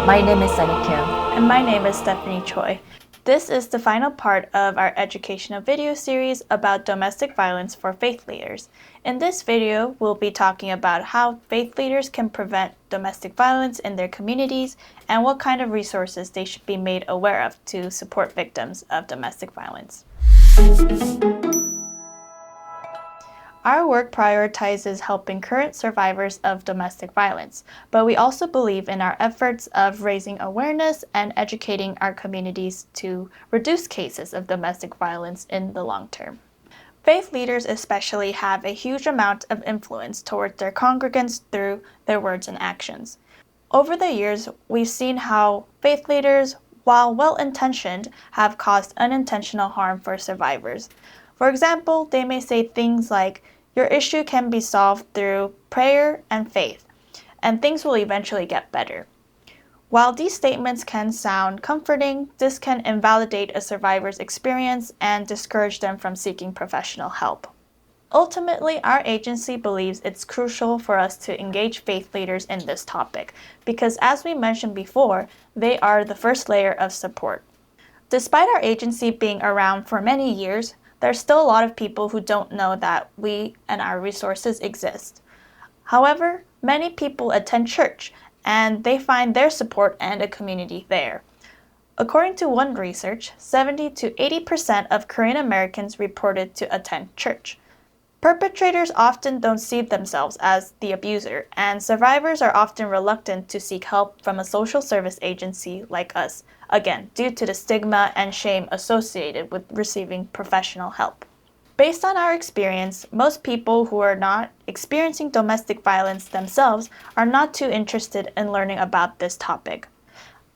My name is Sunny Kim. And my name is Stephanie Choi. This is the final part of our educational video series about domestic violence for faith leaders. In this video, we'll be talking about how faith leaders can prevent domestic violence in their communities and what kind of resources they should be made aware of to support victims of domestic violence. Our work prioritizes helping current survivors of domestic violence, but we also believe in our efforts of raising awareness and educating our communities to reduce cases of domestic violence in the long term. Faith leaders especially have a huge amount of influence towards their congregants through their words and actions. Over the years, we've seen how faith leaders, while well-intentioned, have caused unintentional harm for survivors. For example, they may say things like, "Your issue can be solved through prayer and faith, and things will eventually get better." While these statements can sound comforting, this can invalidate a survivor's experience and discourage them from seeking professional help. Ultimately, our agency believes it's crucial for us to engage faith leaders in this topic because, as we mentioned before, they are the first layer of support. Despite our agency being around for many years, there's still a lot of people who don't know that we and our resources exist. However, many people attend church and they find their support and a community there. According to one research, 70 to 80% of Korean Americans reported to attend church. Perpetrators often don't see themselves as the abuser, and survivors are often reluctant to seek help from a social service agency like us, again, due to the stigma and shame associated with receiving professional help. Based on our experience, most people who are not experiencing domestic violence themselves are not too interested in learning about this topic.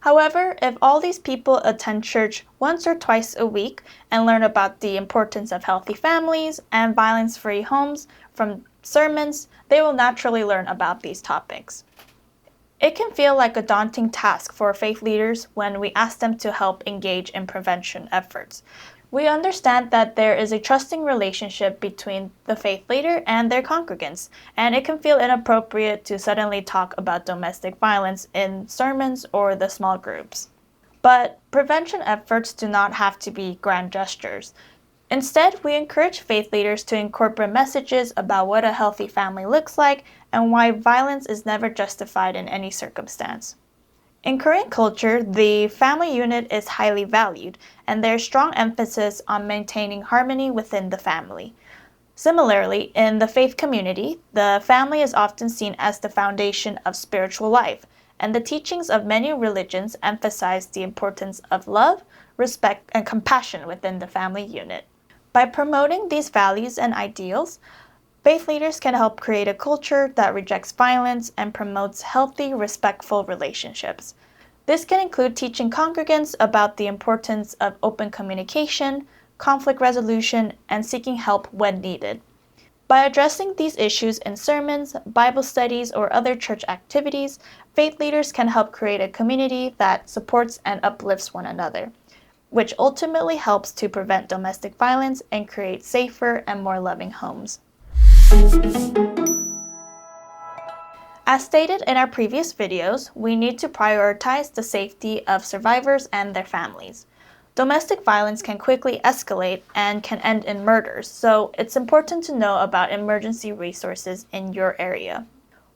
However, if all these people attend church once or twice a week and learn about the importance of healthy families and violence-free homes from sermons, they will naturally learn about these topics. It can feel like a daunting task for faith leaders when we ask them to help engage in prevention efforts. We understand that there is a trusting relationship between the faith leader and their congregants, and it can feel inappropriate to suddenly talk about domestic violence in sermons or the small groups. But prevention efforts do not have to be grand gestures. Instead, we encourage faith leaders to incorporate messages about what a healthy family looks like and why violence is never justified in any circumstance. In Korean culture, the family unit is highly valued, and there's strong emphasis on maintaining harmony within the family. Similarly, in the faith community, the family is often seen as the foundation of spiritual life, and the teachings of many religions emphasize the importance of love, respect, and compassion within the family unit. By promoting these values and ideals, faith leaders can help create a culture that rejects violence and promotes healthy, respectful relationships. This can include teaching congregants about the importance of open communication, conflict resolution, and seeking help when needed. By addressing these issues in sermons, Bible studies, or other church activities, faith leaders can help create a community that supports and uplifts one another, which ultimately helps to prevent domestic violence and create safer and more loving homes. As stated in our previous videos, we need to prioritize the safety of survivors and their families. Domestic violence can quickly escalate and can end in murders, so it's important to know about emergency resources in your area.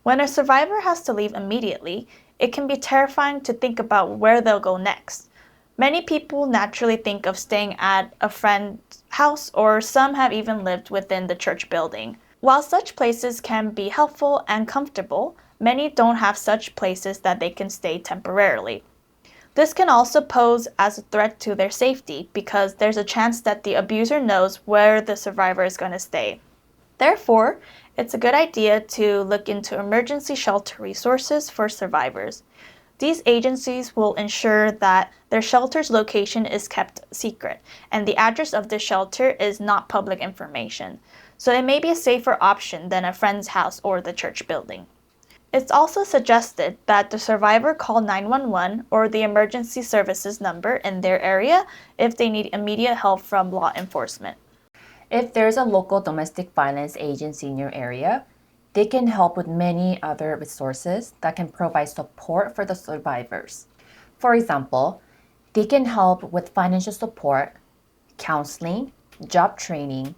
When a survivor has to leave immediately, it can be terrifying to think about where they'll go next. Many people naturally think of staying at a friend's house, or some have even lived within the church building. While such places can be helpful and comfortable, many don't have such places that they can stay temporarily. This can also pose as a threat to their safety because there's a chance that the abuser knows where the survivor is going to stay. Therefore, it's a good idea to look into emergency shelter resources for survivors. These agencies will ensure that their shelter's location is kept secret and the address of the shelter is not public information, so it may be a safer option than a friend's house or the church building. It's also suggested that the survivor call 911 or the emergency services number in their area if they need immediate help from law enforcement. If there's a local domestic violence agency in your area, they can help with many other resources that can provide support for the survivors. For example, they can help with financial support, counseling, job training,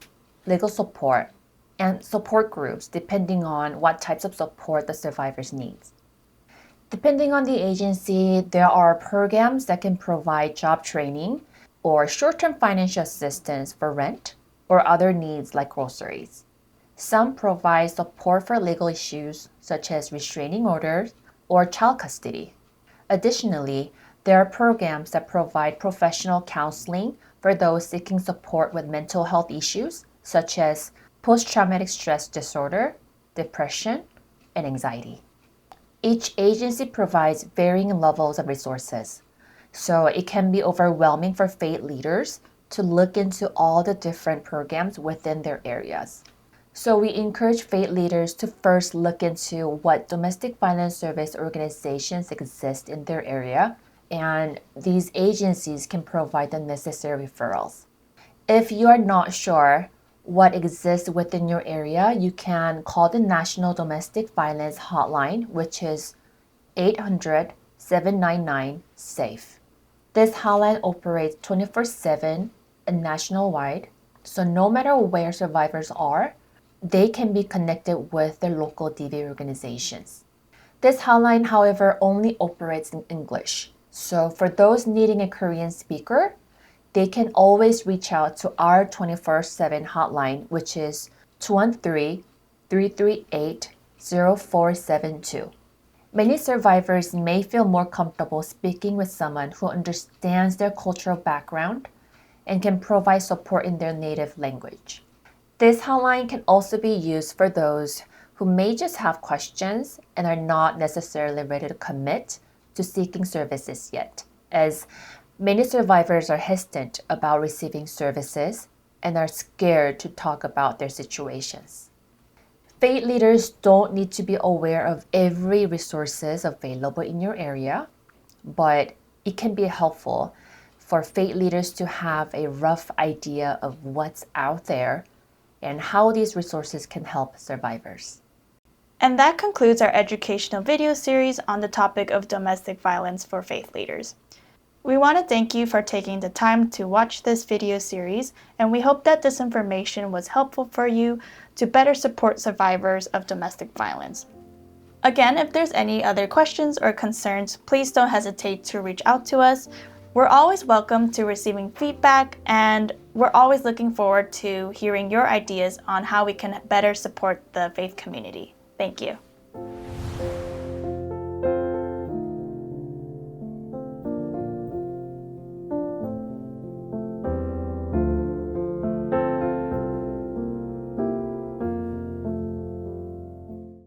legal support, and support groups depending on what types of support the survivors need. Depending on the agency, there are programs that can provide job training or short-term financial assistance for rent or other needs like groceries. Some provide support for legal issues such as restraining orders or child custody. Additionally, there are programs that provide professional counseling for those seeking support with mental health issues such as post-traumatic stress disorder, depression, and anxiety. Each agency provides varying levels of resources, so it can be overwhelming for faith leaders to look into all the different programs within their areas. So we encourage faith leaders to first look into what domestic violence service organizations exist in their area, and these agencies can provide the necessary referrals. If you are not sure what exists within your area, you can call the National Domestic Violence Hotline, which is 800-799-SAFE. This hotline operates 24/7 and nationwide, so no matter where survivors are, they can be connected with their local DV organizations. This hotline, however, only operates in English, so for those needing a Korean speaker, they can always reach out to our 24/7 hotline, which is 213-338-0472. Many survivors may feel more comfortable speaking with someone who understands their cultural background and can provide support in their native language. This hotline can also be used for those who may just have questions and are not necessarily ready to commit to seeking services yet, as many survivors are hesitant about receiving services and are scared to talk about their situations. Faith leaders don't need to be aware of every resources available in your area, but it can be helpful for faith leaders to have a rough idea of what's out there and how these resources can help survivors. And that concludes our educational video series on the topic of domestic violence for faith leaders. We want to thank you for taking the time to watch this video series, and we hope that this information was helpful for you to better support survivors of domestic violence. Again, if there's any other questions or concerns, please don't hesitate to reach out to us. We're always welcome to receiving feedback, and we're always looking forward to hearing your ideas on how we can better support the faith community. Thank you.